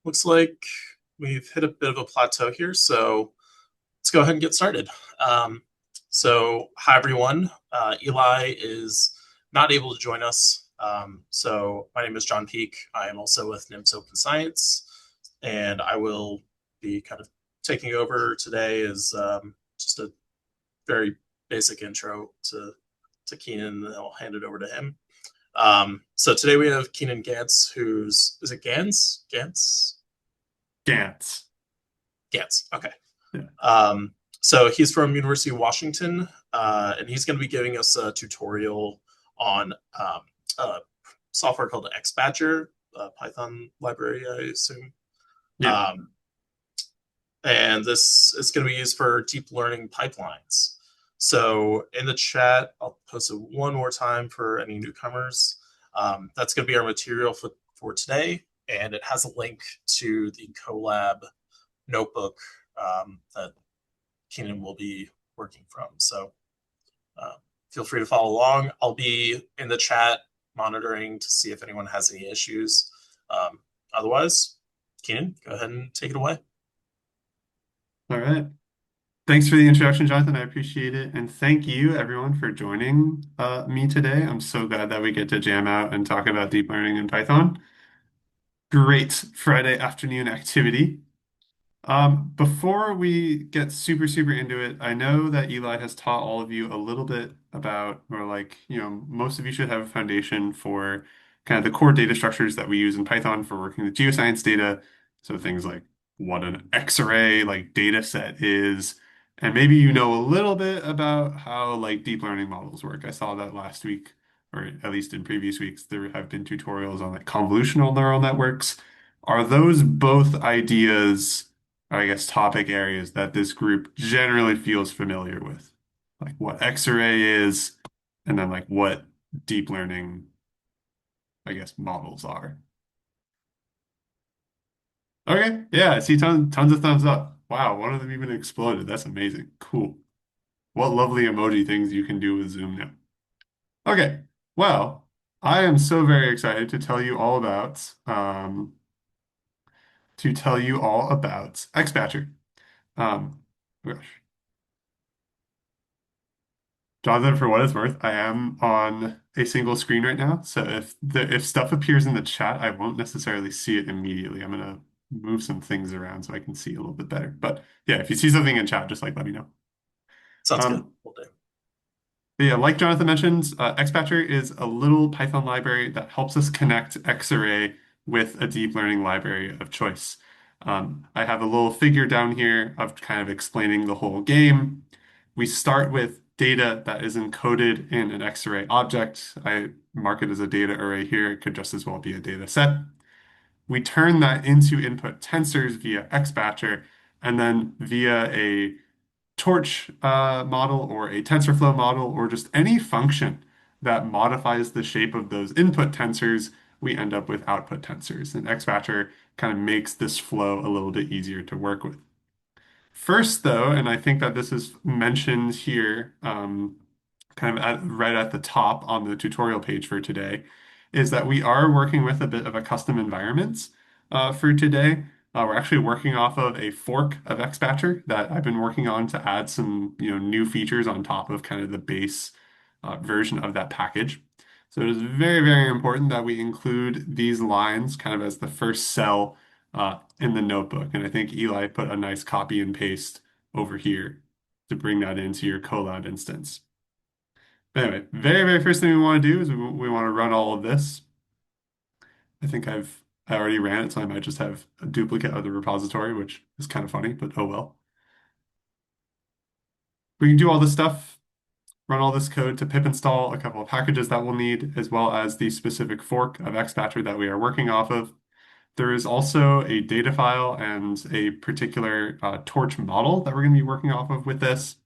Looks like we've hit a bit of a plateau here, so let's go ahead and get started. Hi everyone. Eli is not able to join us. So my name is John Peak. I am also with NMFS Open Science, and I will be kind of taking over today as just a very basic intro to Keenan, and then I'll hand it over to him. So today we have Keenan Ganz, who's is it Ganz? Ganz? Gantz. Ganz. Okay. Yeah. So he's from University of Washington, and he's going to be giving us a tutorial on a software called xbatcher, a Python library, I assume. Yeah. Um, and this is going to be used for deep learning pipelines. So in the chat, I'll post it one more time for any newcomers. That's going to be our material for today, and it has a link to the Colab notebook that Keenan will be working from. So feel free to follow along. I'll be in the chat monitoring to see if anyone has any issues. Otherwise, Keenan, go ahead and take it away. All right. Thanks for the introduction, Jonathan. I appreciate it. And thank you, everyone, for joining me today. I'm so glad that we get to jam out and talk about deep learning in Python. Great Friday afternoon activity. Before we get super into it, I know that Eli has taught all of you a little bit about, or like, most of you should have a foundation for kind of the core data structures that we use in Python for working with geoscience data. So things like what an xarray like data set is, and maybe you know a little bit about how like deep learning models work. I saw that last week, or at least in previous weeks, there have been tutorials on like convolutional neural networks. Are those both ideas? I guess, topic areas that this group generally feels familiar with, like what xarray is, and then like what deep learning, I guess, models are. Okay, yeah, I see tons of thumbs up. Wow, one of them even exploded. That's amazing. Cool. What lovely emoji things you can do with Zoom now. Okay, well, I am so very excited to tell you all about xbatcher. Gosh. Jonathan, for what it's worth, I am on a single screen right now. So if stuff appears in the chat, I won't necessarily see it immediately. I'm gonna move some things around so I can see a little bit better. But yeah, if you see something in chat, just like let me know. Sounds good. Um, We'll do. yeah, like Jonathan mentions, xbatcher is a little Python library that helps us connect xarray with a deep learning library of choice. I have a little figure down here of kind of explaining the whole game. We start with data that is encoded in an xarray object. I mark it as a data array here. It could just as well be a data set. We turn that into input tensors via xbatcher, and then via a torch model or a TensorFlow model or just any function that modifies the shape of those input tensors, we end up with output tensors. And xbatcher kind of makes this flow a little bit easier to work with. First, though, and I think that this is mentioned here, kind of right at the top on the tutorial page for today, is that we are working with a bit of a custom environment for today. We're actually working off of a fork of xbatcher that I've been working on to add some, new features on top of kind of the base version of that package. So it is very important that we include these lines kind of as the first cell in the notebook. And I think Eli put a nice copy and paste over here to bring that into your Colab instance. But anyway, very first thing we want to do is we want to run all of this. I think I already ran it, so I might just have a duplicate of the repository, which is kind of funny, but oh well. We can do all this stuff, run all this code to pip install a couple of packages that we'll need, as well as the specific fork of xbatcher that we are working off of. There is also a data file and a particular torch model that we're going to be working off of with this.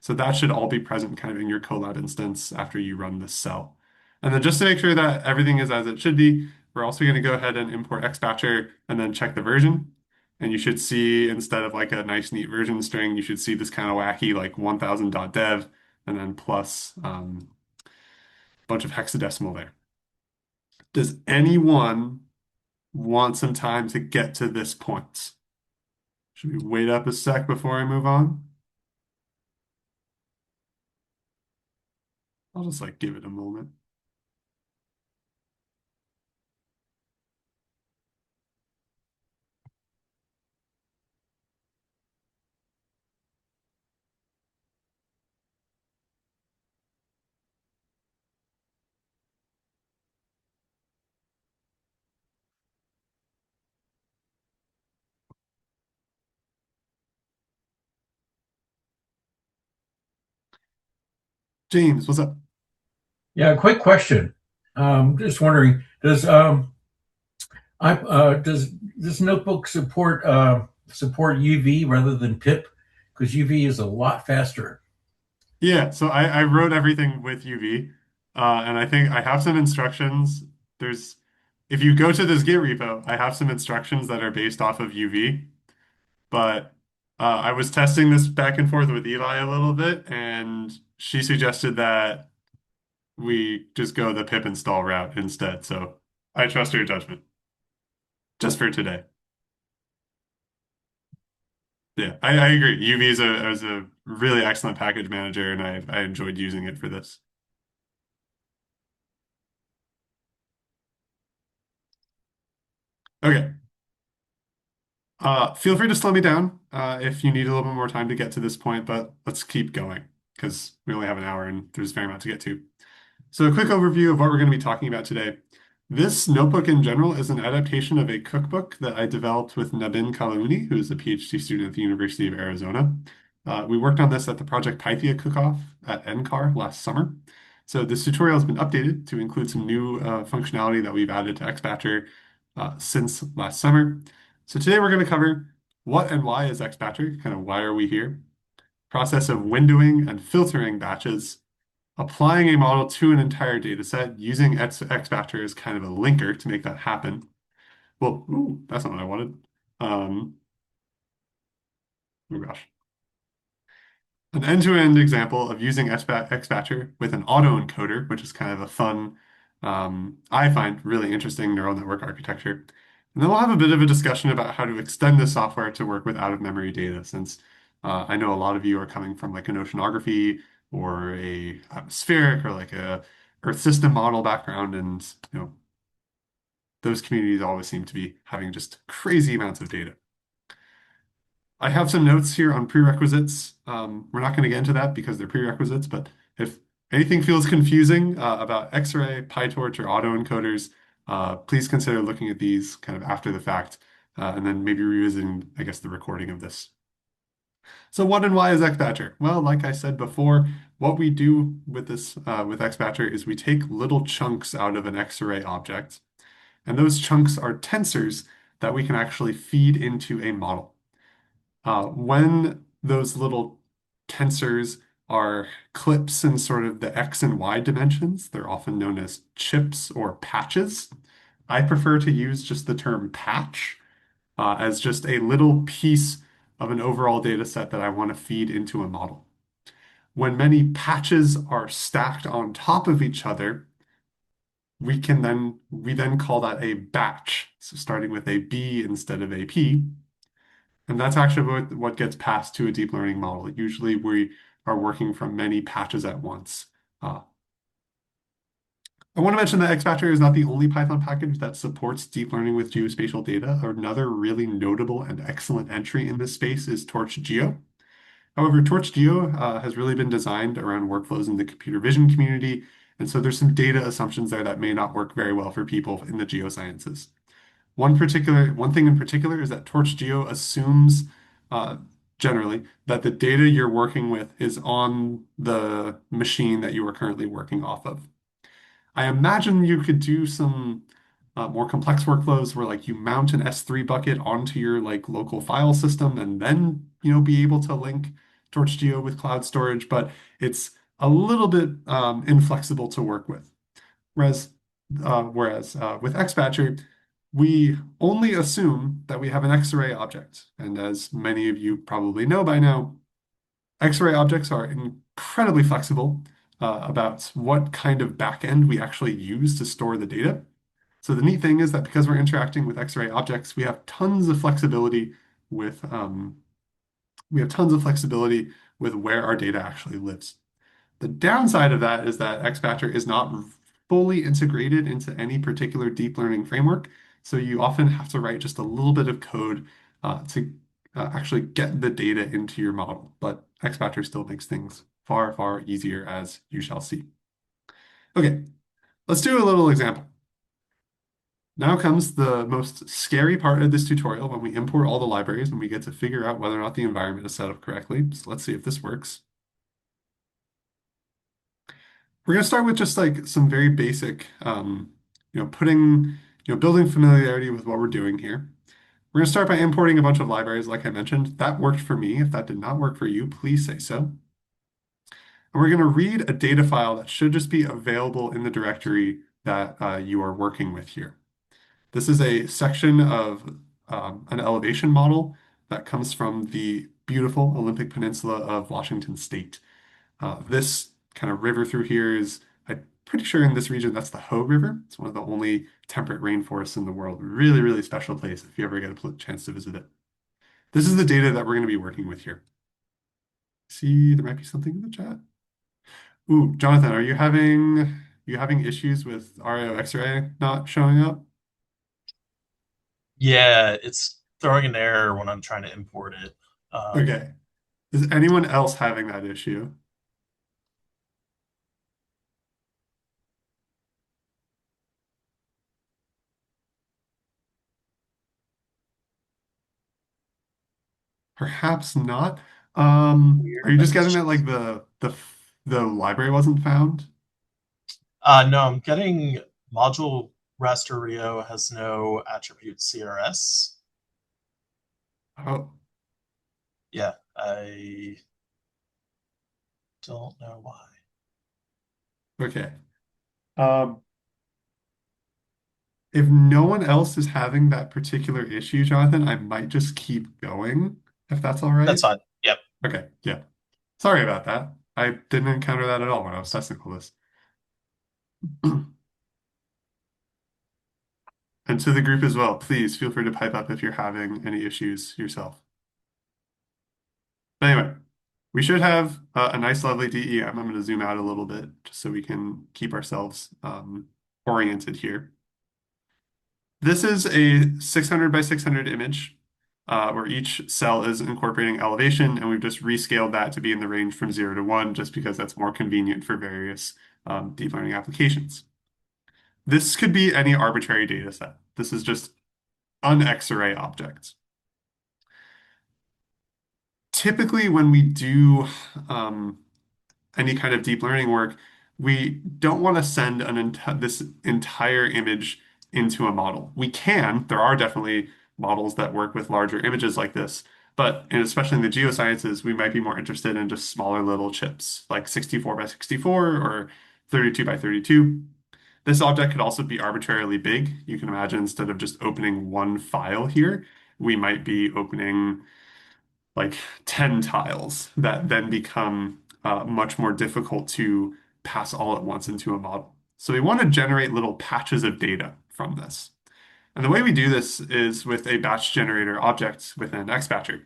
So that should all be present kind of in your Colab instance after you run this cell. And then just to make sure that everything is as it should be, we're also going to go ahead and import xbatcher and then check the version. And you should see, instead of like a nice neat version string, you should see this kind of wacky like 1000.dev and then plus a bunch of hexadecimal there. Does anyone want some time to get to this point. Should we wait up a sec before I move on? I'll just like give it a moment. James, what's up? Yeah, quick question. Just wondering, does this notebook support UV rather than pip? Because UV is a lot faster. Yeah, so I wrote everything with UV, and I think I have some instructions. There's, if you go to this Git repo, I have some instructions that are based off of UV, but I was testing this back and forth with Eli a little bit, and she suggested that we just go the pip install route instead. So I trust your judgment, just for today. Yeah, I agree. UV is a really excellent package manager, and I enjoyed using it for this. Okay. Feel free to slow me down if you need a little bit more time to get to this point, but let's keep going because we only have an hour and there's very much to get to. So a quick overview of what we're going to be talking about today. This notebook in general is an adaptation of a cookbook that I developed with Nabin Kalaouni, who is a PhD student at the University of Arizona. We worked on this at the Project Pythia Cook-Off at NCAR last summer. So this tutorial has been updated to include some new functionality that we've added to xbatcher since last summer. So today we're going to cover what and why is xbatcher, kind of why are we here, process of windowing and filtering batches, applying a model to an entire data set using xbatcher as kind of a linker to make that happen. Well, ooh, that's not what I wanted. Oh gosh. An end-to-end example of using xbatcher with an autoencoder, which is kind of a fun, I find really interesting neural network architecture. And then we'll have a bit of a discussion about how to extend this software to work with out-of-memory data, since I know a lot of you are coming from like an oceanography or a atmospheric or like a Earth system model background, and those communities always seem to be having just crazy amounts of data. I have some notes here on prerequisites. We're not going to get into that because they're prerequisites, but if anything feels confusing about Xarray, PyTorch, or autoencoders, please consider looking at these kind of after the fact, and then maybe revisiting, I guess, the recording of this. So what and why is xbatcher? Well, like I said before, what we do with this with xbatcher is we take little chunks out of an Xarray object, and those chunks are tensors that we can actually feed into a model. When those little tensors are clips in sort of the X and Y dimensions, they're often known as chips or patches. I prefer to use just the term patch as just a little piece of an overall data set that I want to feed into a model. When many patches are stacked on top of each other, we then call that a batch. So starting with a B instead of a P. And that's actually what gets passed to a deep learning model. Usually we are working from many patches at once. I want to mention that xbatcher is not the only Python package that supports deep learning with geospatial data. Another really notable and excellent entry in this space is TorchGeo. However, TorchGeo has really been designed around workflows in the computer vision community, and so there's some data assumptions there that may not work very well for people in the geosciences. One thing in particular is that TorchGeo assumes uh, generally that the data you're working with is on the machine that you are currently working off of. I imagine you could do some more complex workflows where like you mount an S3 bucket onto your like local file system and then be able to link TorchGeo with cloud storage, but it's a little bit inflexible to work with. Whereas with xbatcher, we only assume that we have an Xarray object. And as many of you probably know by now, Xarray objects are incredibly flexible about what kind of backend we actually use to store the data. So the neat thing is that because we're interacting with X-ray objects, we have tons of flexibility with where our data actually lives. The downside of that is that xbatcher is not fully integrated into any particular deep learning framework, so you often have to write just a little bit of code to actually get the data into your model. But xbatcher still makes things far, far easier, as you shall see. Okay, let's do a little example. Now comes the most scary part of this tutorial when we import all the libraries and we get to figure out whether or not the environment is set up correctly. So let's see if this works. We're going to start with just like some very basic, building familiarity with what we're doing here. We're going to start by importing a bunch of libraries, like I mentioned. That worked for me. If that did not work for you, please say so. And we're going to read a data file that should just be available in the directory that you are working with here. This is a section of an elevation model that comes from the beautiful Olympic Peninsula of Washington State. This kind of river through here is, I'm pretty sure in this region, that's the Hoh River. It's one of the only temperate rainforests in the world. Really, really special place if you ever get a chance to visit it. This is the data that we're going to be working with here. See, there might be something in the chat. Ooh, Jonathan, are you having issues with RIO X-ray not showing up? Yeah, it's throwing an error when I'm trying to import it. Okay. Is anyone else having that issue? Perhaps not. Are Weird, you but just it's getting that just like the library wasn't found? no, I'm getting module raster Rio has no attribute CRS. Oh, Yeah, I don't know why. okay. Um, if no one else is having that particular issue, Jonathan, I might just keep going, if that's all That's right. fine. Yep. Okay, yeah. Sorry about that. I didn't encounter that at all when I was testing all this. And to the group as well, please feel free to pipe up if you're having any issues yourself. But anyway, we should have a nice, lovely DEM. I'm going to zoom out a little bit just so we can keep ourselves oriented here. This is a 600 by 600 image where each cell is incorporating elevation, and we've just rescaled that to be in the range from 0 to 1 just because that's more convenient for various deep learning applications. This could be any arbitrary data set. This is just an xarray object. Typically, when we do any kind of deep learning work, we don't want to send this entire image into a model. We can, there are definitely models that work with larger images like this, but especially in the geosciences, we might be more interested in just smaller little chips, like 64 by 64 or 32 by 32. This object could also be arbitrarily big. You can imagine instead of just opening one file here, we might be opening like 10 tiles that then become much more difficult to pass all at once into a model. So we want to generate little patches of data from this. And the way we do this is with a batch generator object within xbatcher.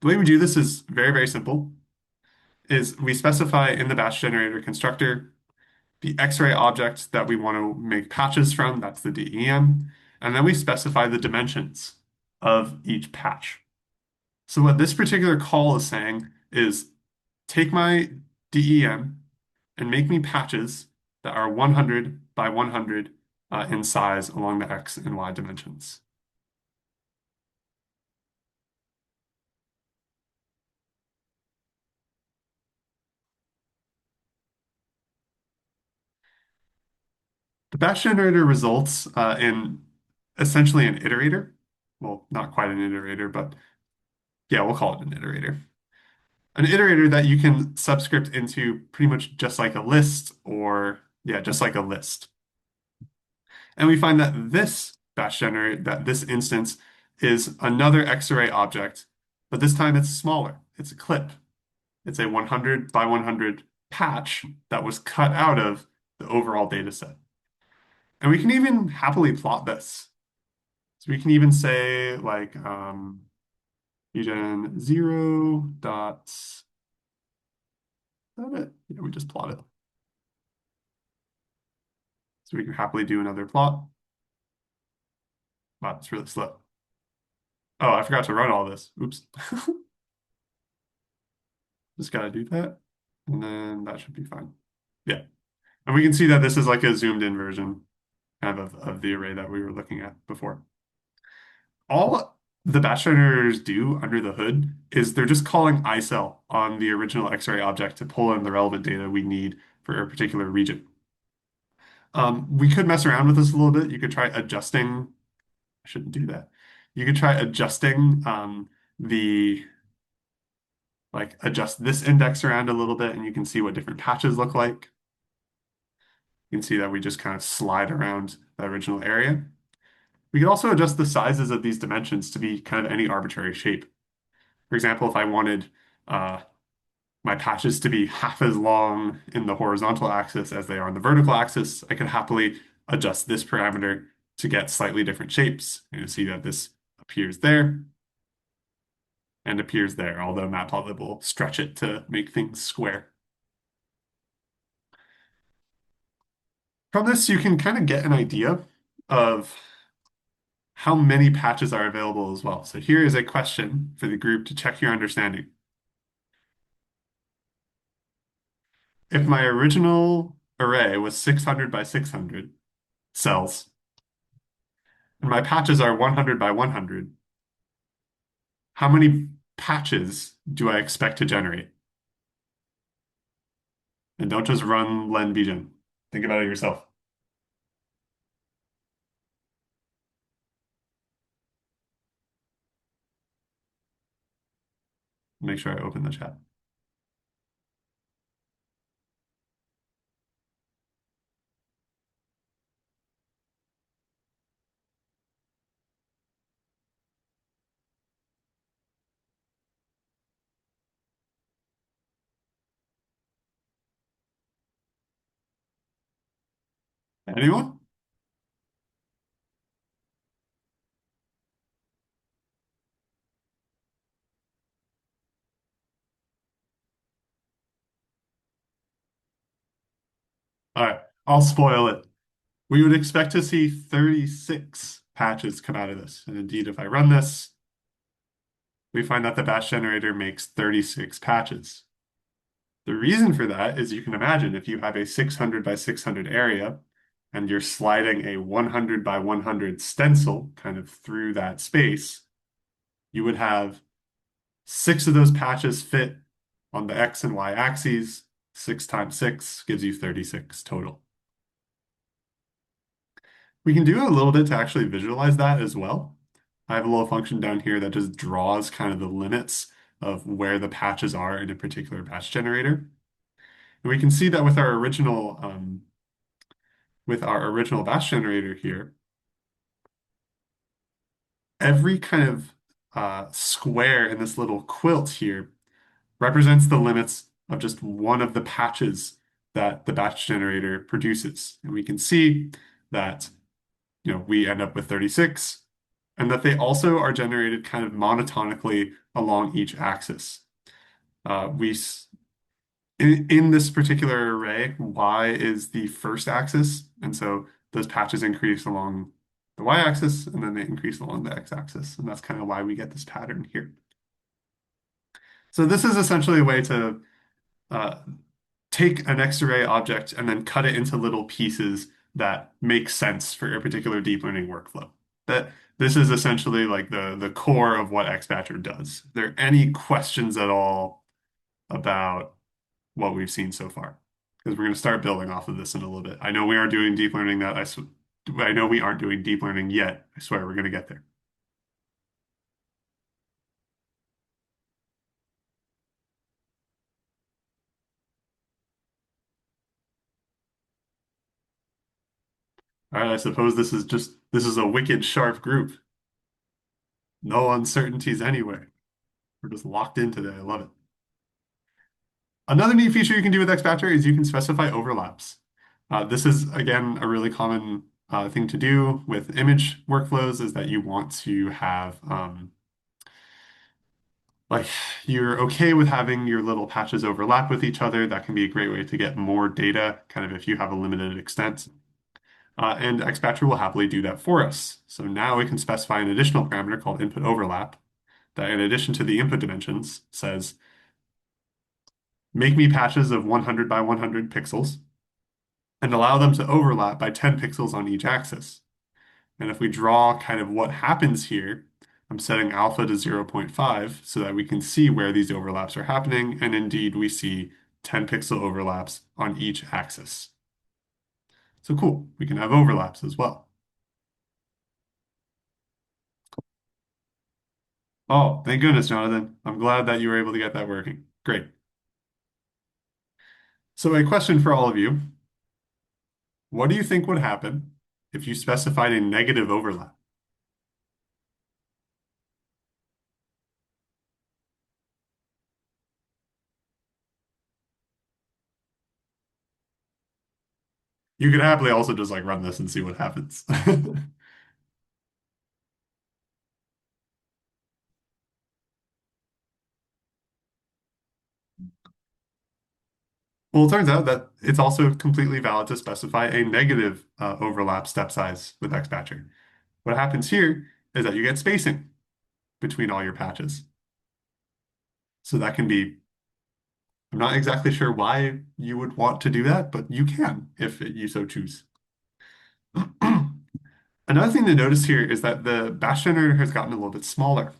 The way we do this is very, very simple, is we specify in the batch generator constructor the X-ray object that we want to make patches from, that's the DEM, and then we specify the dimensions of each patch. So what this particular call is saying is take my DEM and make me patches that are 100 by 100 in size along the X and Y dimensions. The batch generator results in essentially an iterator. Well, not quite an iterator, but yeah, we'll call it an iterator. An iterator that you can subscript into pretty much just like a list or, yeah, just like a list. And we find that this batch generator, that this instance is another xarray object, but this time it's smaller. It's a clip. It's a 100 by 100 patch that was cut out of the overall data set. And we can even happily plot this. So we can even say like regen 0 dot, is that it? Yeah, we just plot it. So we can happily do another plot. Wow, it's really slow. Oh, I forgot to run all this. Oops. Just gotta do that. And then that should be fine. Yeah. And we can see that this is like a zoomed in version kind of the array that we were looking at before. All the batch generators do under the hood is they're just calling iCell on the original Xarray object to pull in the relevant data we need for a particular region. We could mess around with this a little bit. You could try adjusting. I shouldn't do that. You could try adjusting the like adjust this index around a little bit, and you can see what different patches look like. You can see that we just kind of slide around the original area. We can also adjust the sizes of these dimensions to be kind of any arbitrary shape. For example, if I wanted uh, my patches to be half as long in the horizontal axis as they are on the vertical axis, I could happily adjust this parameter to get slightly different shapes. You see that this appears there and appears there, although Matplotlib will stretch it to make things square. From this, you can kind of get an idea of how many patches are available as well. So here is a question for the group to check your understanding. If my original array was 600 by 600 cells, and my patches are 100 by 100, how many patches do I expect to generate? And don't just run len bgen. Think about it yourself. Make sure I open the chat. Anyone? All right, I'll spoil it. We would expect to see 36 patches come out of this. And indeed, if I run this, we find that the batch generator makes 36 patches. The reason for that is you can imagine if you have a 600 by 600 area and you're sliding a 100 by 100 stencil kind of through that space, you would have 6 of those patches fit on the X and Y axes. 6 times 6 gives you 36 total. We can do a little bit to actually visualize that as well. I have a little function down here that just draws kind of the limits of where the patches are in a particular batch generator. And we can see that with our original batch generator here, every kind of square in this little quilt here represents the limits of just one of the patches that the batch generator produces. And we can see that, we end up with 36, and that they also are generated kind of monotonically along each axis. In this particular array, Y is the first axis, and so those patches increase along the Y-axis, and then they increase along the X-axis, and that's kind of why we get this pattern here. So this is essentially a way to take an xarray object and then cut it into little pieces that make sense for a particular deep learning workflow. This is essentially like the core of what xbatcher does. Are there any questions at all about what we've seen so far? Because we're going to start building off of this in a little bit. I know we aren't doing deep learning I know we aren't doing deep learning yet. I swear we're going to get there. All right, I suppose this is a wicked sharp group. No uncertainties anywhere. We're just locked in today. I love it. Another neat feature you can do with xbatcher is you can specify overlaps. This is, again, a really common thing to do with image workflows is that you want to have like you're okay with having your little patches overlap with each other. That can be a great way to get more data, kind of if you have a limited extent. And xbatcher will happily do that for us. So now we can specify an additional parameter called input overlap that in addition to the input dimensions says, make me patches of 100 by 100 pixels and allow them to overlap by 10 pixels on each axis. And if we draw kind of what happens here, I'm setting alpha to 0.5 so that we can see where these overlaps are happening. And indeed, we see 10 pixel overlaps on each axis. So cool, we can have overlaps as well. Oh, thank goodness, Jonathan. I'm glad that you were able to get that working. Great. So a question for all of you. What do you think would happen if you specified a negative overlap? You could happily also just like run this and see what happens. Well, it turns out that it's also completely valid to specify a negative overlap step size with xbatcher. What happens here is that you get spacing between all your patches. So that can be, I'm not exactly sure why you would want to do that, but you can if you so choose. Another thing to notice here is that the batch generator has gotten a little bit smaller.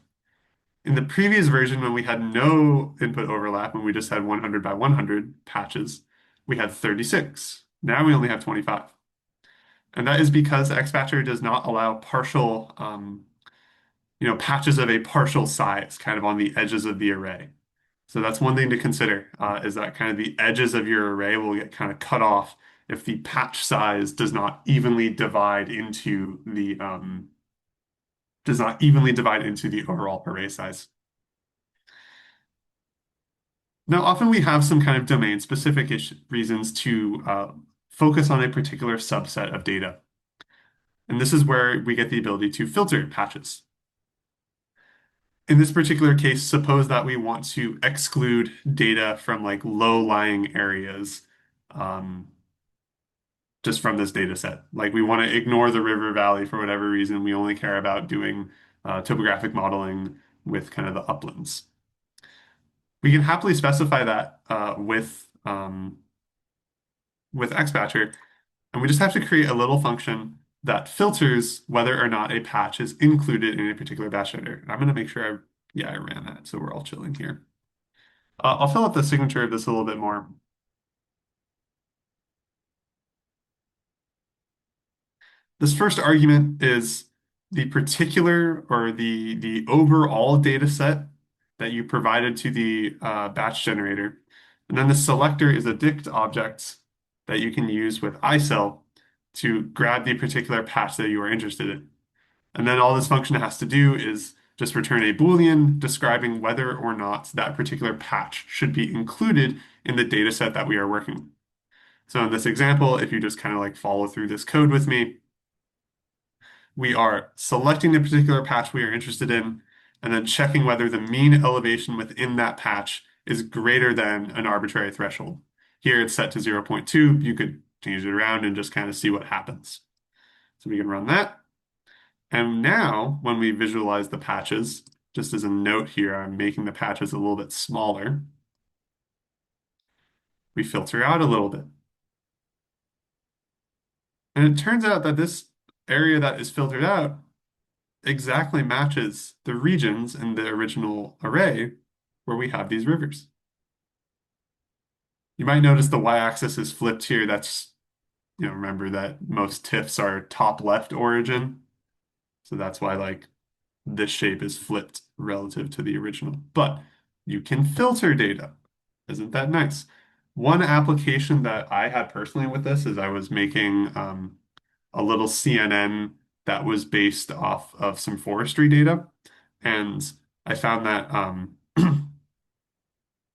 In the previous version, when we had no input overlap and we just had 100 by 100 patches, we had 36. Now we only have 25. And that is because xbatcher does not allow partial, patches of a partial size kind of on the edges of the array. So that's one thing to consider, is that kind of the edges of your array will get kind of cut off if the patch size does not evenly divide into the overall array size. Now, often we have some kind of domain-specific reasons to focus on a particular subset of data. And this is where we get the ability to filter patches. In this particular case, suppose that we want to exclude data from like low-lying areas just from this data set. Like we want to ignore the river valley for whatever reason. We only care about doing topographic modeling with kind of the uplands. We can happily specify that with xbatcher, and we just have to create a little function that filters whether or not a patch is included in a particular batch editor. I'm going to make sure I ran that, so we're all chilling here. I'll fill out the signature of this a little bit more. This first argument is the particular or the overall data set that you provided to the batch generator. And then the selector is a dict object that you can use with iCell to grab the particular patch that you are interested in. And then all this function has to do is just return a Boolean describing whether or not that particular patch should be included in the data set that we are working with. So in this example, if you just kind of like follow through this code with me, we are selecting the particular patch we are interested in, and then checking whether the mean elevation within that patch is greater than an arbitrary threshold. Here it's set to 0.2. You could change it around and just kind of see what happens. So we can run that. And now when we visualize the patches, just as a note here, I'm making the patches a little bit smaller. We filter out a little bit. And it turns out that this area that is filtered out exactly matches the regions in the original array where we have these rivers. You might notice the y-axis is flipped here. That's, remember that most TIFFs are top left origin. So that's why like this shape is flipped relative to the original. But you can filter data. Isn't that nice? One application that I had personally with this is I was making a little CNN that was based off of some forestry data. And I found that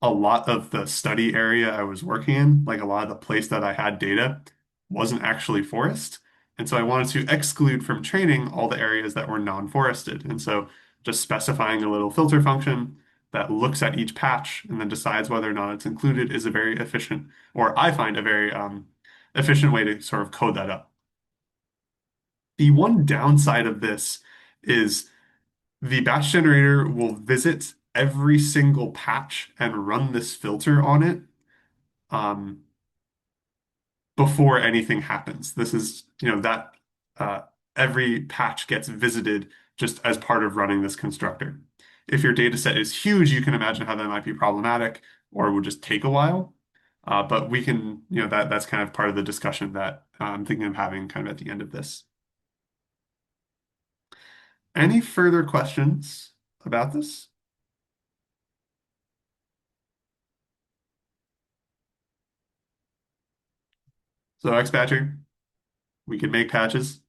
a lot of the study area I was working in, like a lot of the place that I had data, wasn't actually forest. And so I wanted to exclude from training all the areas that were non-forested. And so just specifying a little filter function that looks at each patch and then decides whether or not it's included is a very efficient, or I find a very efficient way to sort of code that up. The one downside of this is the batch generator will visit every single patch and run this filter on it um, before anything happens. This is, that uh, every patch gets visited just as part of running this constructor. If your data set is huge, you can imagine how that might be problematic or would just take a while. But we can, that's kind of part of the discussion that I'm thinking of having kind of at the end of this. Any further questions about this? So xbatcher, we can make patches.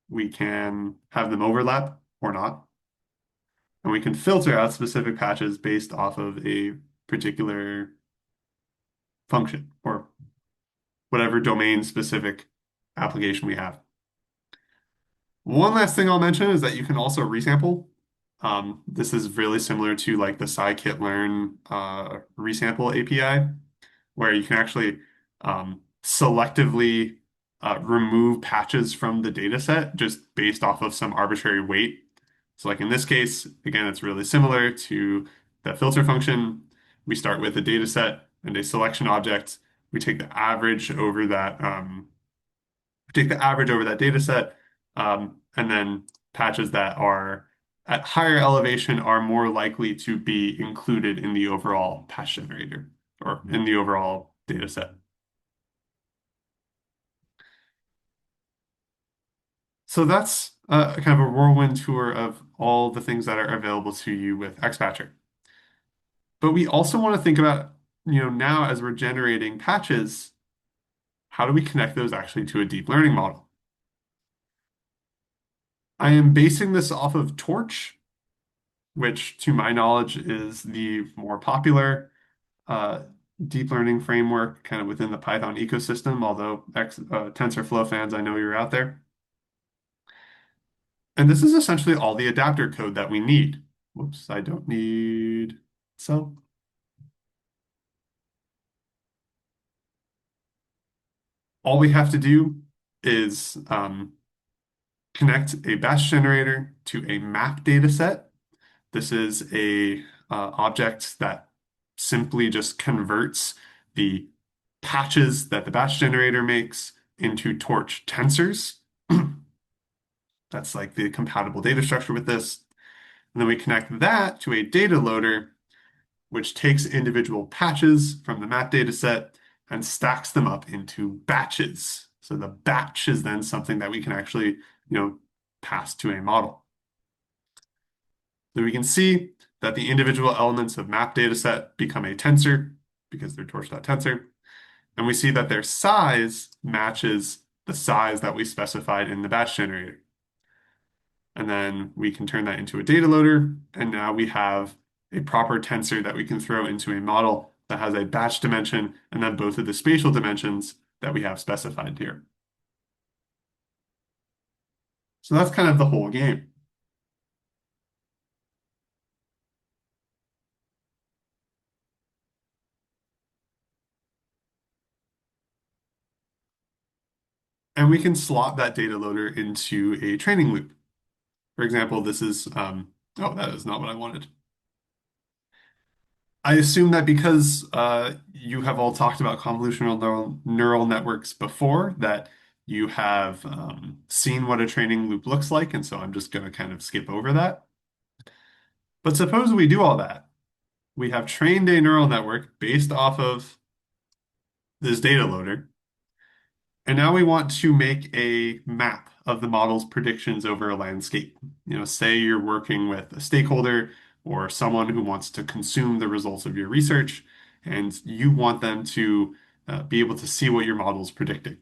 We can have them overlap or not. And we can filter out specific patches based off of a particular function or whatever domain specific application we have. One last thing I'll mention is that you can also resample. This is really similar to like the scikit-learn resample API, where you can actually selectively remove patches from the data set just based off of some arbitrary weight. So like in this case, again, it's really similar to the filter function. We start with a data set and a selection object. We take the average over that data set, and then patches that are at higher elevation are more likely to be included in the overall patch generator or in the overall data set. So that's kind of a whirlwind tour of all the things that are available to you with xbatcher. But we also want to think about, now as we're generating patches, how do we connect those actually to a deep learning model? I am basing this off of Torch, which to my knowledge is the more popular deep learning framework kind of within the Python ecosystem, although TensorFlow fans, I know you're out there. And this is essentially all the adapter code that we need. Whoops, I don't need so. All we have to do is connect a batch generator to a map data set. This is a object that simply just converts the patches that the batch generator makes into Torch tensors. That's like the compatible data structure with this. And then we connect that to a data loader, which takes individual patches from the map data set and stacks them up into batches. So the batch is then something that we can actually, pass to a model. So we can see that the individual elements of map data set become a tensor because they're torch.tensor. And we see that their size matches the size that we specified in the batch generator. And then we can turn that into a data loader. And now we have a proper tensor that we can throw into a model that has a batch dimension and then both of the spatial dimensions that we have specified here. So that's kind of the whole game. And we can slot that data loader into a training loop. For example, this is, oh, that is not what I wanted. I assume that because you have all talked about convolutional neural networks before, that you have seen what a training loop looks like, and so I'm just going to kind of skip over that. But suppose we do all that. We have trained a neural network based off of this data loader, and now we want to make a map of the model's predictions over a landscape. Say you're working with a stakeholder or someone who wants to consume the results of your research, and you want them to be able to see what your model is predicting.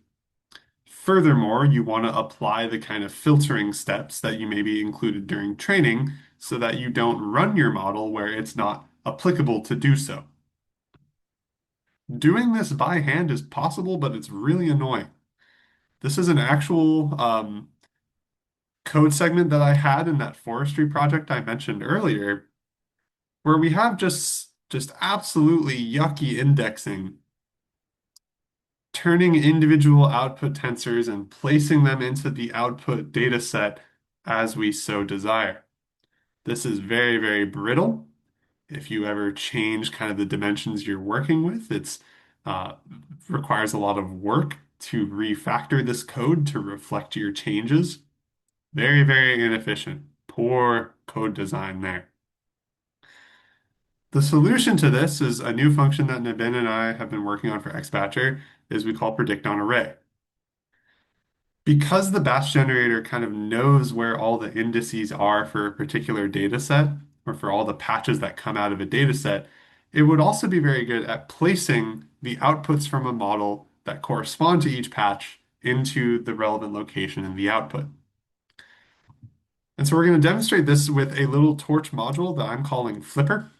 Furthermore, you want to apply the kind of filtering steps that you maybe included during training so that you don't run your model where it's not applicable to do so. Doing this by hand is possible, but it's really annoying. This is an actual code segment that I had in that forestry project I mentioned earlier, where we have just absolutely yucky indexing, turning individual output tensors and placing them into the output data set as we so desire. This is very, very brittle. If you ever change kind of the dimensions you're working with, it's uh, requires a lot of work to refactor this code to reflect your changes. Very, very inefficient. Poor code design there. The solution to this is a new function that Nabin and I have been working on for xbatcher is we call predict on array. Because the batch generator kind of knows where all the indices are for a particular data set, or for all the patches that come out of a data set, it would also be very good at placing the outputs from a model that correspond to each patch into the relevant location in the output. And so we're going to demonstrate this with a little torch module that I'm calling flipper.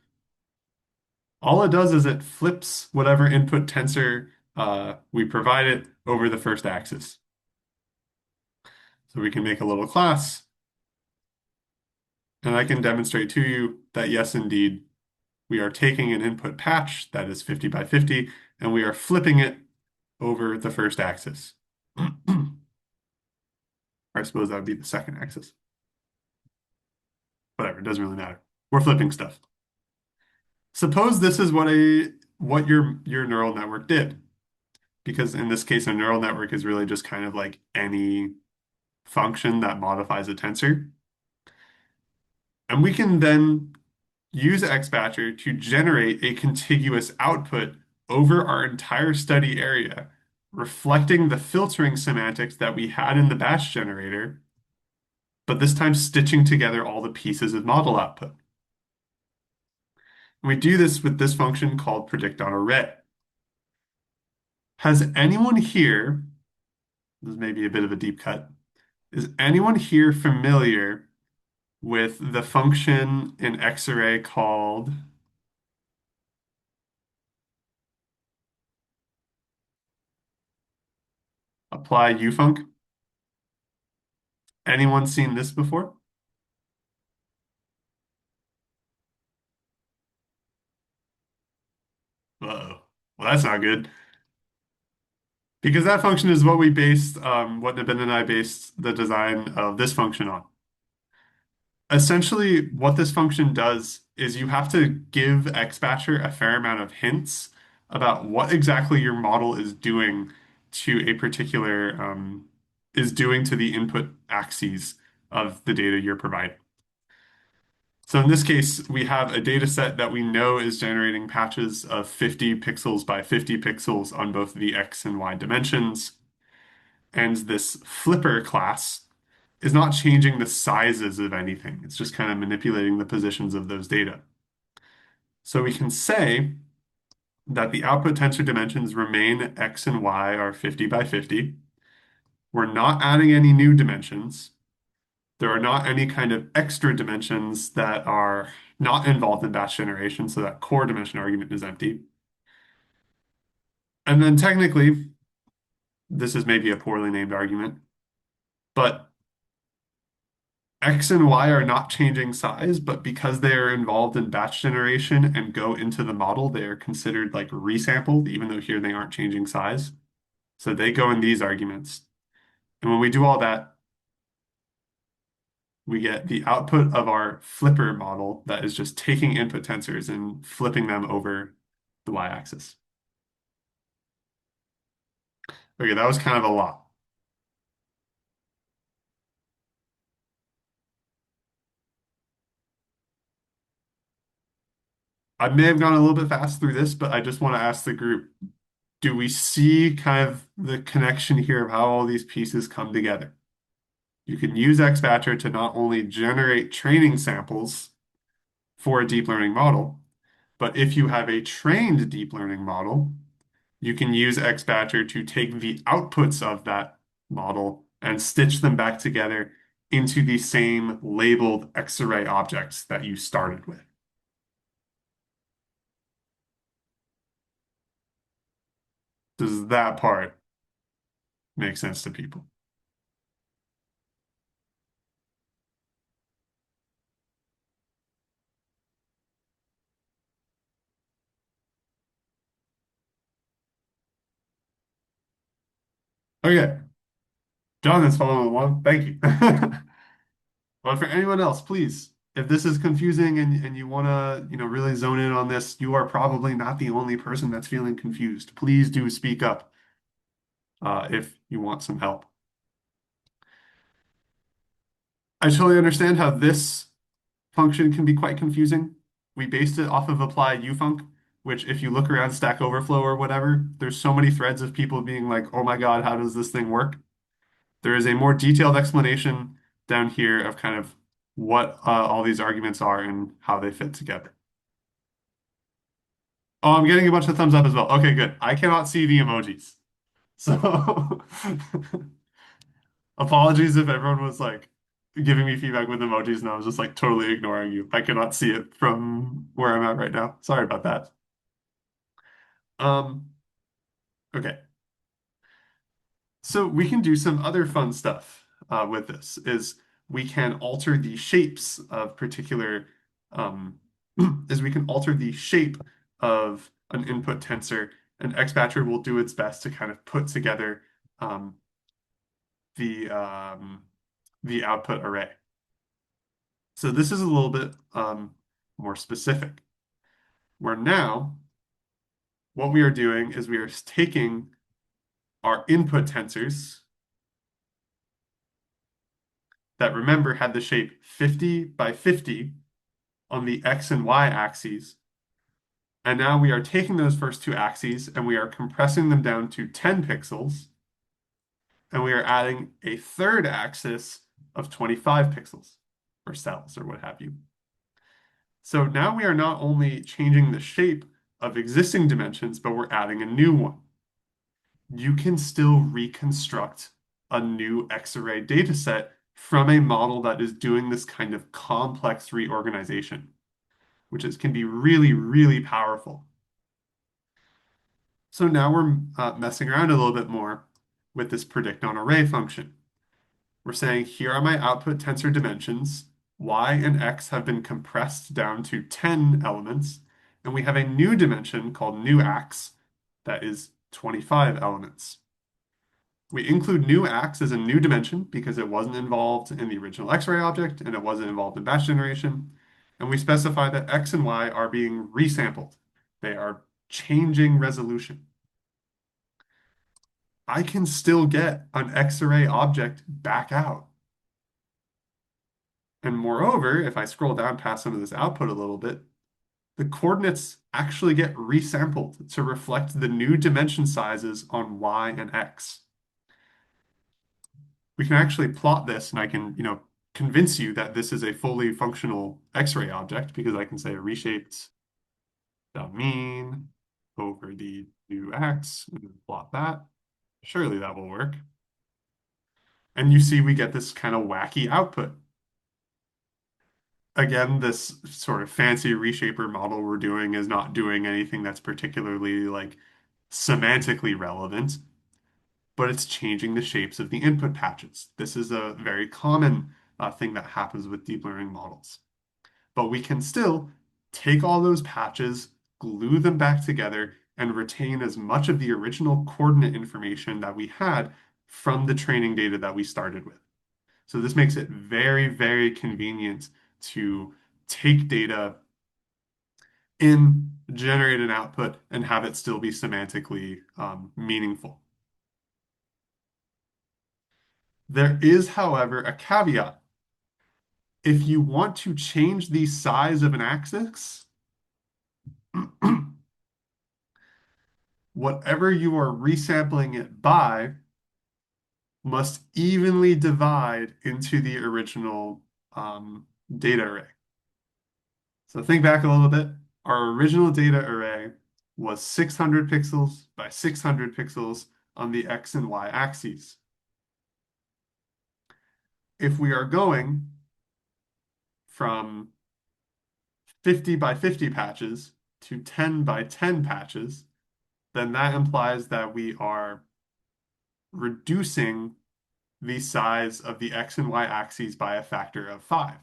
All it does is it flips whatever input tensor we provide it over the first axis. So we can make a little class, and I can demonstrate to you that yes, indeed, we are taking an input patch that is 50 by 50, and we are flipping it over the first axis. Or I suppose that would be the second axis. Whatever, it doesn't really matter. We're flipping stuff. Suppose this is what your neural network did. Because in this case, a neural network is really just kind of like any function that modifies a tensor. And we can then use xbatcher to generate a contiguous output over our entire study area, reflecting the filtering semantics that we had in the batch generator, but this time stitching together all the pieces of model output. And we do this with this function called predict on array. Has anyone here, this may be a bit of a deep cut, is anyone here familiar with the function in xarray called apply ufunc? Anyone seen this before? Uh-oh. Well, that's not good. Because that function is what we based, what Nabin and I based the design of this function on. Essentially, what this function does is you have to give xbatcher a fair amount of hints about what exactly your model is doing to a particular, is doing to the input axes of the data you're providing. So in this case, we have a data set that we know is generating patches of 50 pixels by 50 pixels on both the X and Y dimensions. And this flipper class is not changing the sizes of anything. It's just kind of manipulating the positions of those data. So we can say that the output tensor dimensions remain X and Y are 50 by 50. We're not adding any new dimensions. There are not any kind of extra dimensions that are not involved in batch generation, so that core dimension argument is empty. And then technically, this is maybe a poorly named argument, but X and Y are not changing size, but because they are involved in batch generation and go into the model, they are considered like resampled, even though here they aren't changing size. So they go in these arguments. And when we do all that, we get the output of our flipper model that is just taking input tensors and flipping them over the y-axis. Okay, that was kind of a lot. I may have gone a little bit fast through this, but I just want to ask the group, do we see kind of the connection here of how all these pieces come together? You can use xbatcher to not only generate training samples for a deep learning model, but if you have a trained deep learning model, you can use xbatcher to take the outputs of that model and stitch them back together into the same labeled xarray objects that you started with. Does that part make sense to people. Okay, John is following along. Thank you. But for anyone else, please, if this is confusing and you want to, really zone in on this, you are probably not the only person that's feeling confused. Please do speak up if you want some help. I totally understand how this function can be quite confusing. We based it off of apply ufunc, which if you look around Stack Overflow or whatever, there's so many threads of people being like, oh my God, how does this thing work? There is a more detailed explanation down here of kind of what all these arguments are and how they fit together. Oh, I'm getting a bunch of thumbs up as well. Okay, good. I cannot see the emojis. So apologies if everyone was like giving me feedback with emojis and I was just like totally ignoring you. I cannot see it from where I'm at right now. Sorry about that. Um, okay. So we can do some other fun stuff with this is we can alter the shapes of particular is we can alter the shape of an input tensor, and xbatcher will do its best to kind of put together um, the the output array. So this is a little bit more specific. Where now what we are doing is we are taking our input tensors that, remember, had the shape 50 by 50 on the x and y axes. And now we are taking those first two axes and we are compressing them down to 10 pixels. And we are adding a third axis of 25 pixels or cells or what have you. So now we are not only changing the shape of existing dimensions, but we're adding a new one. You can still reconstruct a new xarray dataset from a model that is doing this kind of complex reorganization, which can be really, really powerful. So now we're messing around a little bit more with this predict on array function. We're saying here are my output tensor dimensions. Y and X have been compressed down to 10 elements, and we have a new dimension called new ax that is 25 elements. We include new ax as a new dimension because it wasn't involved in the original xarray object and it wasn't involved in batch generation. And we specify that X and Y are being resampled. They are changing resolution. I can still get an xarray object back out. And moreover, if I scroll down past some of this output a little bit, the coordinates actually get resampled to reflect the new dimension sizes on Y and X. We can actually plot this and I can, convince you that this is a fully functional X-ray object because I can say reshaped the mean over the new X and plot that. Surely that will work. And you see we get this kind of wacky output. Again, this sort of fancy reshaper model we're doing is not doing anything that's particularly like semantically relevant, but it's changing the shapes of the input patches. This is a very common thing that happens with deep learning models. But we can still take all those patches, glue them back together, and retain as much of the original coordinate information that we had from the training data that we started with. So this makes it very, very convenient to take data in, generate an output, and have it still be semantically meaningful. There is, however, a caveat. If you want to change the size of an axis, whatever you are resampling it by must evenly divide into the original data array. So think back a little bit. Our original data array was 600 pixels by 600 pixels on the X and Y axes. If we are going from 50 by 50 patches to 10 by 10 patches, then that implies that we are reducing the size of the x and y axes by a factor of 5.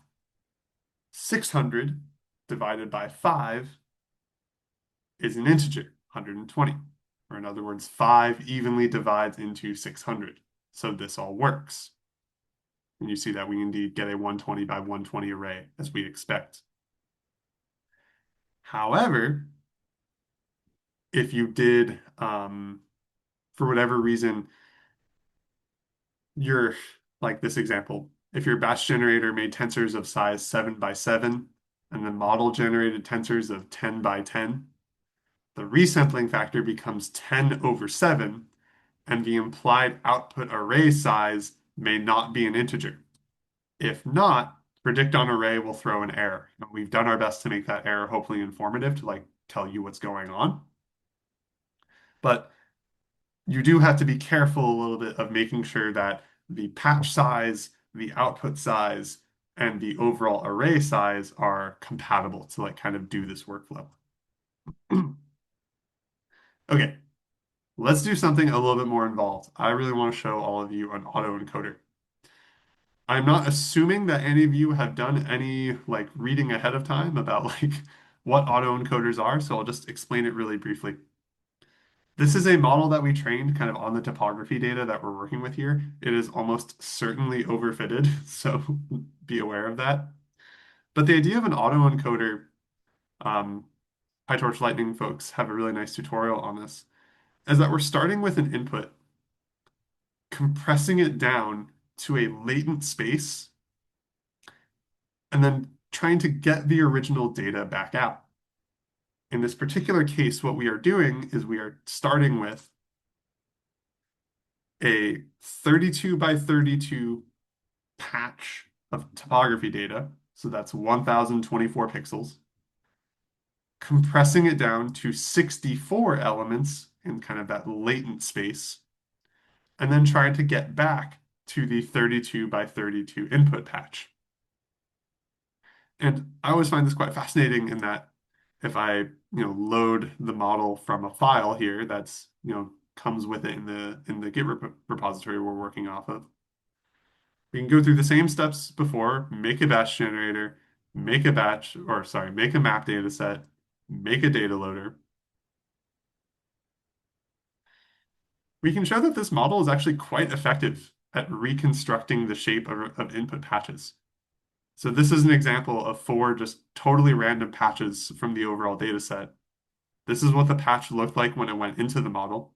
600 divided by 5 is an integer, 120. Or in other words, 5 evenly divides into 600. So this all works. And you see that we indeed get a 120 by 120 array as we expect. However, if you did, for whatever reason, you're like this example, if your batch generator made tensors of size 7 by 7 and the model generated tensors of 10 by 10, the resampling factor becomes 10 over 7, and the implied output array size may not be an integer. If not, predict on array will throw an error. And we've done our best to make that error hopefully informative to like tell you what's going on. But you do have to be careful a little bit of making sure that the patch size, the output size, and the overall array size are compatible to like kind of do this workflow. Okay, let's do something a little bit more involved. I really want to show all of you an autoencoder. I'm not assuming that any of you have done any like reading ahead of time about like what autoencoders are, so I'll just explain it really briefly. This is a model that we trained kind of on the topography data that we're working with here. It is almost certainly overfitted, so be aware of that. But the idea of an autoencoder, PyTorch Lightning folks have a really nice tutorial on this, is that we're starting with an input, compressing it down to a latent space, and then trying to get the original data back out. In this particular case, what we are doing is we are starting with a 32 by 32 patch of topography data. So that's 1024 pixels, compressing it down to 64 elements in kind of that latent space, and then trying to get back to the 32 by 32 input patch. And I always find this quite fascinating in that if I, load the model from a file here that's, comes with it in the Git repository we're working off of, we can go through the same steps before, make a batch generator, make a map data set, make a data loader. We can show that this model is actually quite effective at reconstructing the shape of input patches. So this is an example of 4 just totally random patches from the overall data set. This is what the patch looked like when it went into the model.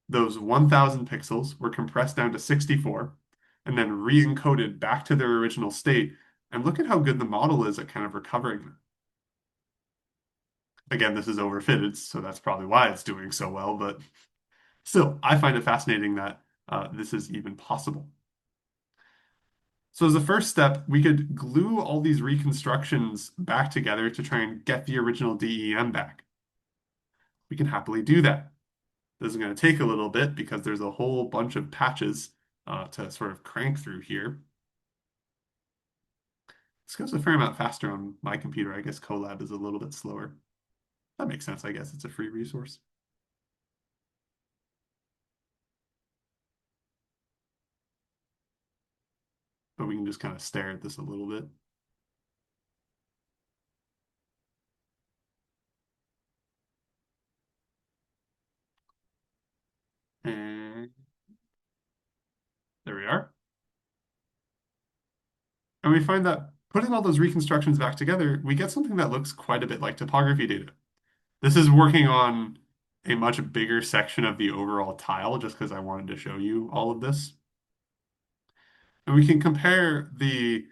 Those 1000 pixels were compressed down to 64 and then re-encoded back to their original state. And look at how good the model is at kind of recovering them. Again, this is overfitted, so that's probably why it's doing so well, but still, I find it fascinating that this is even possible. So as a first step, we could glue all these reconstructions back together to try and get the original DEM back. We can happily do that. This is going to take a little bit because there's a whole bunch of patches to sort of crank through here. This goes a fair amount faster on my computer. I guess Colab is a little bit slower. That makes sense, I guess. It's a free resource. But we can just kind of stare at this a little bit. And there we are. And we find that putting all those reconstructions back together, we get something that looks quite a bit like topography data. This is working on a much bigger section of the overall tile, just because I wanted to show you all of this. And we can compare the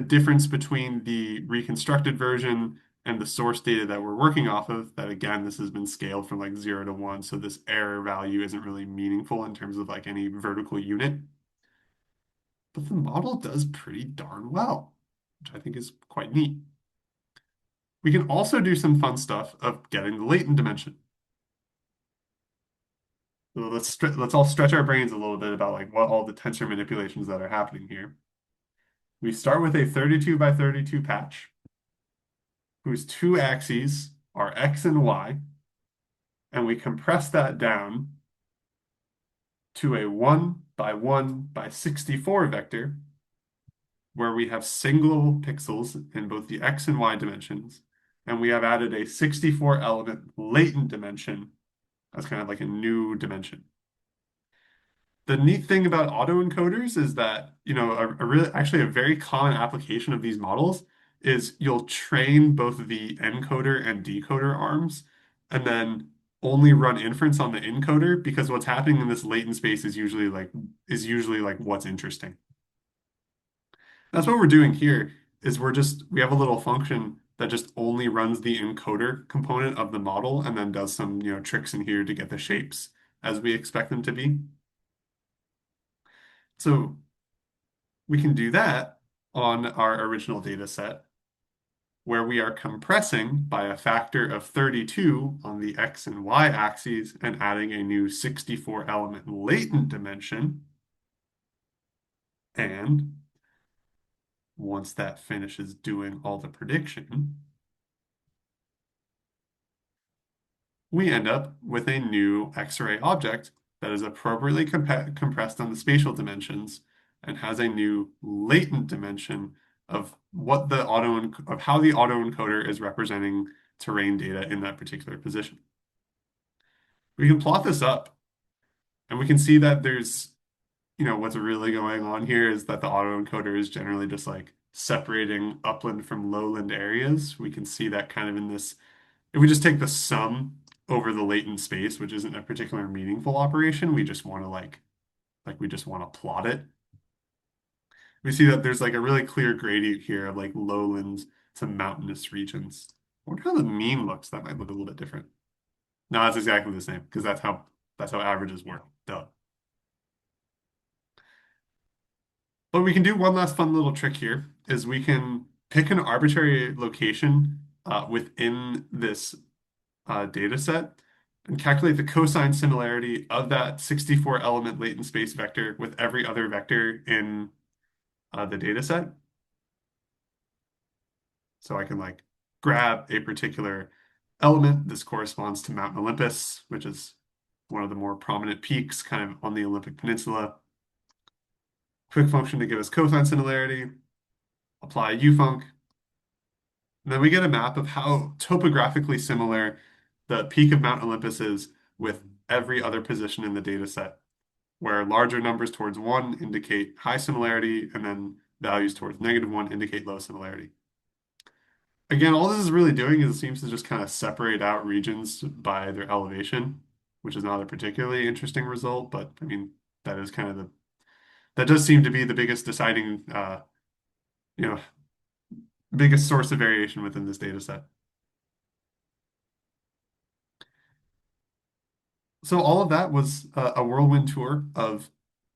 difference between the reconstructed version and the source data that we're working off of. That again, this has been scaled from like 0 to 1, so this error value isn't really meaningful in terms of like any vertical unit. But the model does pretty darn well, which I think is quite neat. We can also do some fun stuff of getting the latent dimension. So let's all stretch our brains a little bit about like what all the tensor manipulations that are happening here. We start with a 32 by 32 patch whose 2 axes are x and y, and we compress that down to a 1 by 1 by 64 vector where we have single pixels in both the X and Y dimensions, and we have added a 64 element latent dimension as kind of like a new dimension. The neat thing about autoencoders is that, actually a very common application of these models is you'll train both the encoder and decoder arms and then only run inference on the encoder because what's happening in this latent space is usually like what's interesting. That's what we're doing here is we have a little function that just only runs the encoder component of the model and then does some, tricks in here to get the shapes as we expect them to be. So we can do that on our original data set where we are compressing by a factor of 32 on the X and Y axes and adding a new 64 element latent dimension. And once that finishes doing all the prediction, we end up with a new X-ray object that is appropriately compressed on the spatial dimensions and has a new latent dimension of how the autoencoder is representing terrain data in that particular position. We can plot this up and we can see that what's really going on here is that the autoencoder is generally just like separating upland from lowland areas. We can see that kind of in this, if we just take the sum over the latent space, which isn't a particular meaningful operation, we just want to plot it. We see that there's like a really clear gradient here of like lowlands to mountainous regions. I wonder how the mean looks. That might look a little bit different. No, it's exactly the same because that's how averages work. Duh. But we can do one last fun little trick here is we can pick an arbitrary location within this data set and calculate the cosine similarity of that 64 element latent space vector with every other vector in the data set. So I can like grab a particular element. This corresponds to Mount Olympus, which is one of the more prominent peaks kind of on the Olympic Peninsula. Quick function to give us cosine similarity, apply ufunc, and then we get a map of how topographically similar the peak of Mount Olympus is with every other position in the data set, where larger numbers towards 1 indicate high similarity, and then values towards -1 indicate low similarity. Again, all this is really doing is it seems to just kind of separate out regions by their elevation, which is not a particularly interesting result, but I mean, that is kind of that does seem to be the biggest deciding, you know, biggest source of variation within this data set. So all of that was a whirlwind tour of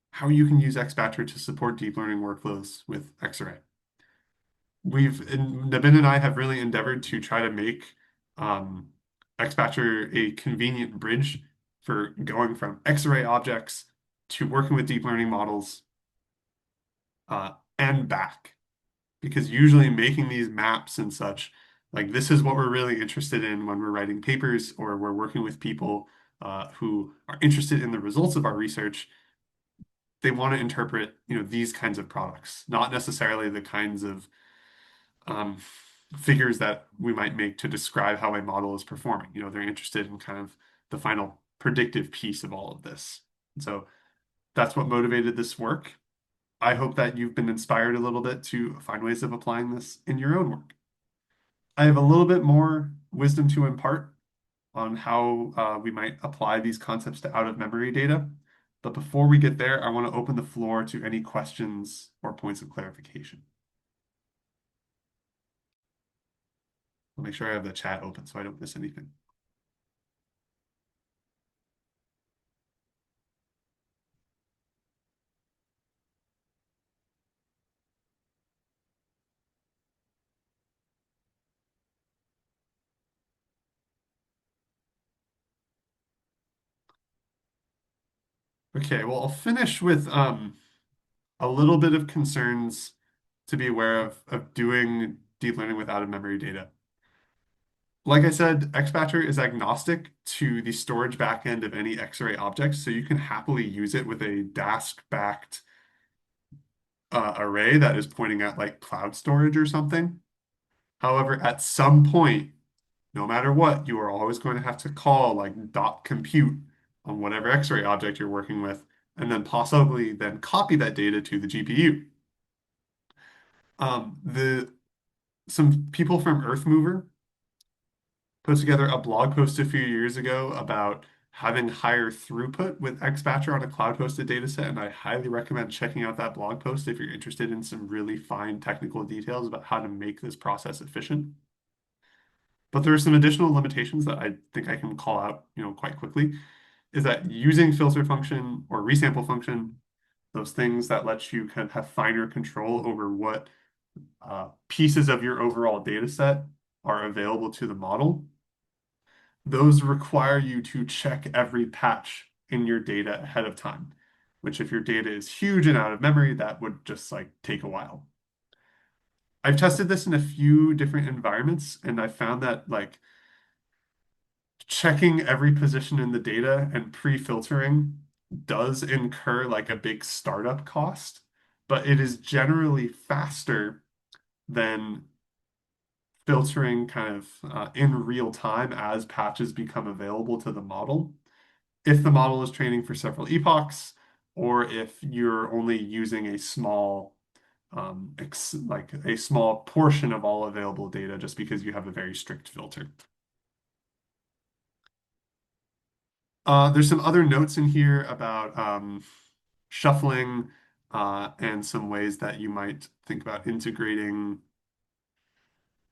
how you can use xbatcher to support deep learning workflows with xarray. Nabin and I have really endeavored to try to make xbatcher a convenient bridge for going from xarray objects to working with deep learning models and back. Because usually making these maps and such, like this is what we're really interested in when we're writing papers or we're working with people who are interested in the results of our research. They want to interpret, these kinds of products, not necessarily the kinds of figures that we might make to describe how a model is performing. They're interested in kind of the final predictive piece of all of this. And so that's what motivated this work. I hope that you've been inspired a little bit to find ways of applying this in your own work. I have a little bit more wisdom to impart on how we might apply these concepts to out-of-memory data. But before we get there, I want to open the floor to any questions or points of clarification. I'll make sure I have the chat open so I don't miss anything. Okay, well, I'll finish with a little bit of concerns to be aware of doing deep learning with out-of-memory data. Like I said, xbatcher is agnostic to the storage backend of any Xarray object, so you can happily use it with a Dask-backed array that is pointing at like cloud storage or something. However, at some point, no matter what, you are always going to have to call like dot compute on whatever Xarray object you're working with, and then possibly then copy that data to the GPU. The Some people from Earthmover put together a blog post a few years ago about having higher throughput with xbatcher on a cloud-hosted dataset, and I highly recommend checking out that blog post if you're interested in some really fine technical details about how to make this process efficient. But there are some additional limitations that I think I can call out, quite quickly, is that using filter function or resample function, those things that let you kind of have finer control over what pieces of your overall data set are available to the model, those require you to check every patch in your data ahead of time, which if your data is huge and out of memory, that would just like take a while. I've tested this in a few different environments, and I found that like checking every position in the data and pre-filtering does incur like a big startup cost, but it is generally faster than filtering kind of in real time as patches become available to the model. If the model is training for several epochs, or if you're only using a small like a small portion of all available data just because you have a very strict filter. There's some other notes in here about shuffling and some ways that you might think about integrating,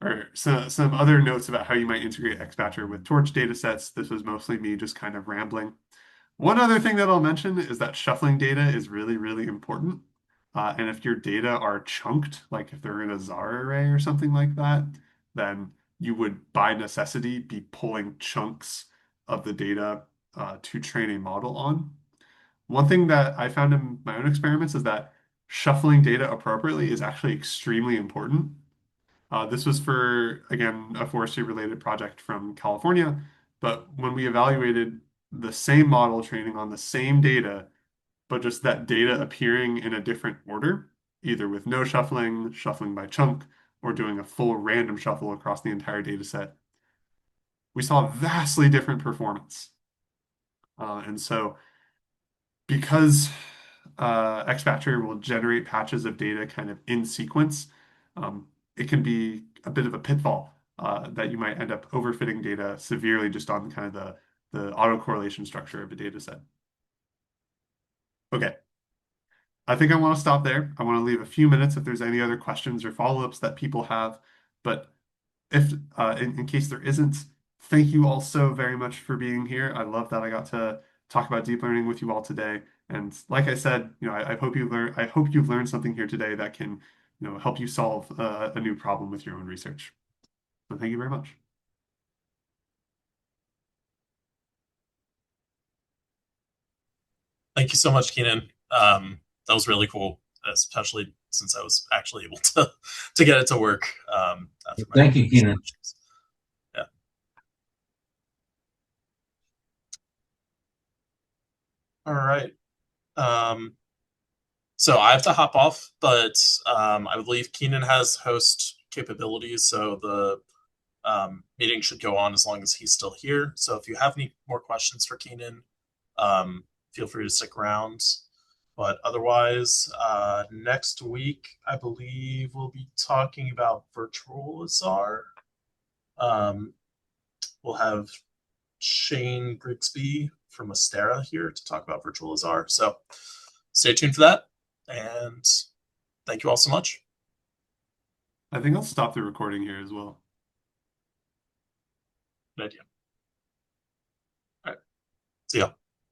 or some other notes about how you might integrate xbatcher with torch datasets. This was mostly me just kind of rambling. One other thing that I'll mention is that shuffling data is really, really important. And if your data are chunked, like if they're in a xarray array or something like that, then you would by necessity be pulling chunks of the data to train a model on. One thing that I found in my own experiments is that shuffling data appropriately is actually extremely important. This was for, again, a forestry related project from California, but when we evaluated the same model training on the same data, but just that data appearing in a different order, either with no shuffling, shuffling by chunk, or doing a full random shuffle across the entire data set, we saw vastly different performance. And so because xbatcher will generate patches of data kind of in sequence, it can be a bit of a pitfall that you might end up overfitting data severely just on kind of the autocorrelation structure of a data set. Okay, I think I want to stop there. I want to leave a few minutes if there's any other questions or follow-ups that people have. But if in case there isn't, thank you all so very much for being here. I love that I got to talk about deep learning with you all today. And like I said, I hope I hope you've learned something here today that can, help you solve a new problem with your own research. So thank you very much. Thank you so much, Keenan. That was really cool, especially since I was actually able to get it to work after my Thank you, Keenan. issues. Yeah. All right. So I have to hop off, but I believe Keenan has host capabilities, so the meeting should go on as long as he's still here. So if you have any more questions for Keenan, feel free to stick around. But otherwise, next week, I believe we'll be talking about virtualizar. We'll have Shane Grigsby from Astera here to talk about virtualizar. So stay tuned for that. And thank you all so much. I think I'll stop the recording here as well. Good idea. All right. See ya.